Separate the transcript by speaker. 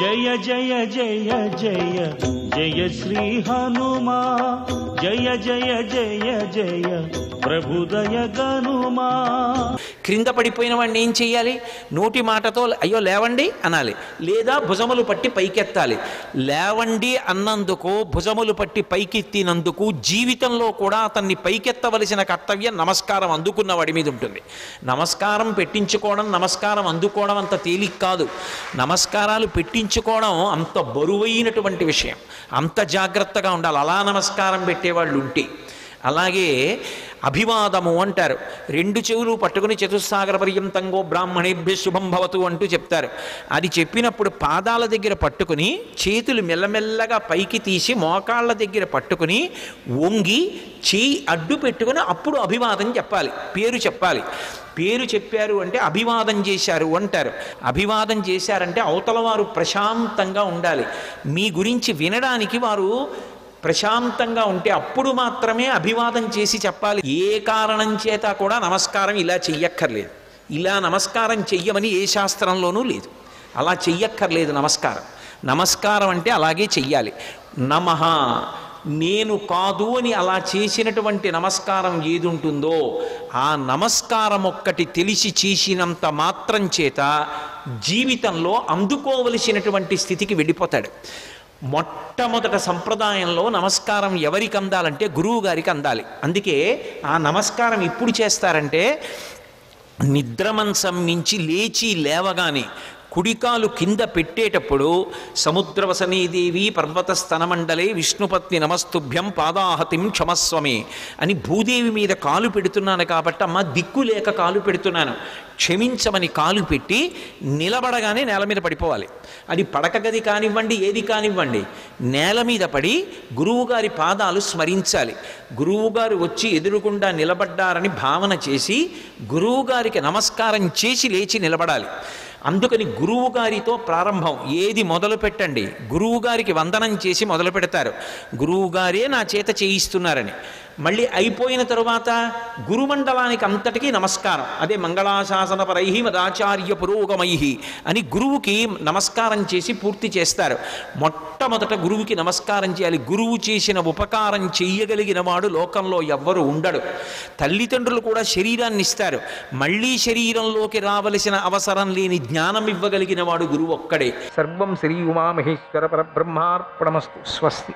Speaker 1: జయ జయ జయ జయ జయ శ్రీ హనుమా జయ జయ జయ జయ ప్రభుదయ గనుమా.
Speaker 2: క్రింద పడిపోయిన వాడిని ఏం చెయ్యాలి? నోటి మాటతో అయ్యో లేవండి అనాలి, లేదా భుజములు పట్టి పైకెత్తాలి. లేవండి అన్నందుకు, భుజములు పట్టి పైకెత్తినందుకు జీవితంలో కూడా అతన్ని పైకెత్తవలసిన కర్తవ్యం నమస్కారం అందుకున్న వాడి మీద ఉంటుంది. నమస్కారం పెట్టించుకోవడం, నమస్కారం అందుకోవడం అంత తేలిక కాదు. నమస్కారాలు పెట్టించుకోవడం అంత బరువైనటువంటి విషయం. అంత జాగ్రత్తగా ఉండాలి అలా నమస్కారం పెట్టేవాళ్ళు ఉంటే. అలాగే అభివాదము అంటారు. రెండు చెవులు పట్టుకుని చతుస్సాగర పర్యంతంగో బ్రాహ్మణేభ్య శుభం భవతు అంటూ చెప్తారు. అది చెప్పినప్పుడు పాదాల దగ్గర పట్టుకుని చేతులు మెల్లమెల్లగా పైకి తీసి మోకాళ్ళ దగ్గర పట్టుకుని వంగి చేయి అడ్డు పెట్టుకుని అప్పుడు అభివాదం చెప్పాలి, పేరు చెప్పాలి. పేరు చెప్పారు అంటే అభివాదం చేశారు అంటారు. అభివాదం చేశారంటే అవతల వారు ప్రశాంతంగా ఉండాలి, మీ గురించి వినడానికి వారు ప్రశాంతంగా ఉంటే అప్పుడు మాత్రమే అభివాదం చేసి చెప్పాలి. ఏ కారణం చేత కూడా నమస్కారం ఇలా చెయ్యక్కర్లేదు. ఇలా నమస్కారం చెయ్యమని ఏ శాస్త్రంలోనూ లేదు. అలా చెయ్యక్కర్లేదు నమస్కారం. నమస్కారం అంటే అలాగే చెయ్యాలి. నమః నేను కాదు అని అలా చేసినటువంటి నమస్కారం ఏది ఉంటుందో ఆ నమస్కారం ఒక్కటి తెలిసి చేసినంత మాత్రం చేత జీవితంలో అందుకోవలసినటువంటి స్థితికి వెళ్ళిపోతాడు. మొట్టమొదట సంప్రదాయంలో నమస్కారం ఎవరికి అందాలంటే గురువు గారికి అందాలి. అందుకే ఆ నమస్కారం ఎప్పుడు చేస్తారంటే నిద్రమంచం నుంచి లేచి లేవగానే కుడికాలు కింద పెట్టేటప్పుడు సముద్రవసనీదేవి పర్వత స్తనమండలే విష్ణుపత్ని నమస్తుభ్యం పాదాహతిం క్షమస్వమే అని భూదేవి మీద కాలు పెడుతున్నాను కాబట్టి అమ్మ దిక్కు లేక కాలు పెడుతున్నాను క్షమించమని కాలు పెట్టి నిలబడగానే నేల మీద పడిపోవాలి. అది పడక గది కానివ్వండి, ఏది కానివ్వండి, నేల మీద పడి గురువుగారి పాదాలు స్మరించాలి. గురువుగారు వచ్చి ఎదురుగుండా నిలబడ్డారని భావన చేసి గురువుగారికి నమస్కారం చేసి లేచి నిలబడాలి. అందుకని గురువుగారితో ప్రారంభం. ఏది మొదలు పెట్టండి గురువుగారికి వందనం చేసి మొదలు పెడతారు. గురువుగారే నా చేత చేయిస్తున్నారని. మళ్ళీ అయిపోయిన తరువాత గురుమండలానికి అంతటికీ నమస్కారం. అదే మంగళాశాసన పరై మదాచార్య పురోగమై అని గురువుకి నమస్కారం చేసి పూర్తి చేస్తారు. మొట్టమొదట గురువుకి నమస్కారం చేయాలి. గురువు చేసిన ఉపకారం చెయ్యగలిగిన వాడు లోకంలో ఎవ్వరు ఉండడు. తల్లిదండ్రులు కూడా శరీరాన్ని ఇస్తారు, మళ్ళీ శరీరంలోకి రావలసిన అవసరం లేని జ్ఞానం ఇవ్వగలిగిన వాడు గురువు ఒక్కడే. సర్వం శ్రీ ఉమామహేశ్వర పరబ్రహ్మార్పణమస్తు. స్వస్తి.